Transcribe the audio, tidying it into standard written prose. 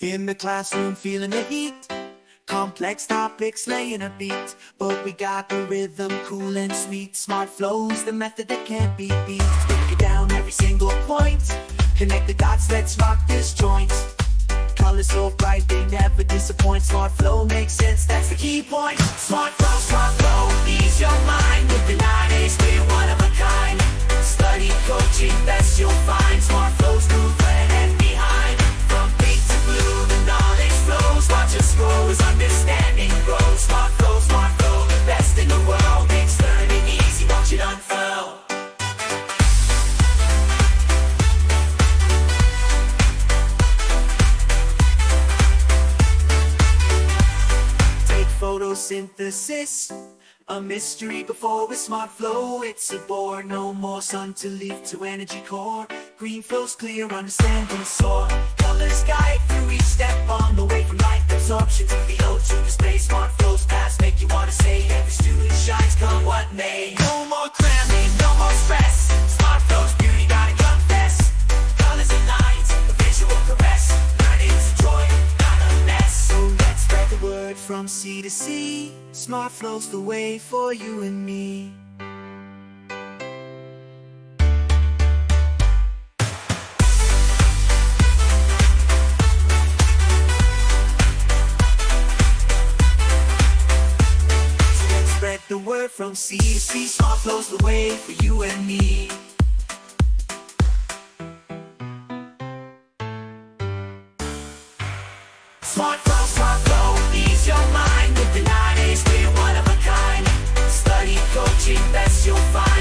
In the classroom feeling the heat, complex topics laying a beat, but we got the rhythm cool and sweet. SmartFlow's the method that can't be beat. Break it down every single point, connect the dots, let's rock this joint. Colors so bright they never disappoint. SmartFlow makes sense, that's the key point. SmartFlow, ease your mind with the 9 A's, we're one of a kind. Study coaching, best you'll find. SmartFlow's move ahead and behind. From pink to blue, the knowledge flows. Watch us grow as understanding grows. SmartFlow, the best in the world. Makes learning easy, watch it unfurl. Photosynthesis, a mystery before with SmartFlow. It's a bore, no more sun to leaf to energy core. Green flows clear, understanding soar. Colors guide through each step on the way, from light absorption to the O2 display. SmartFlow's paths make you want to say every student shines, come what may. No more cramming, no more stress. SmartFlow's beauty gotta confess. Colors and lines, a visual caress. Learning's a joy, not a mess. So let's spread the word from sea to sea. SmartFlow's the way for you and me. So let's spread the word from sea to sea. SmartFlow's the way for you and me. SmartFlow, ease your mind with the 9 A's, we're one of a kind. Study coaching, best you'll find.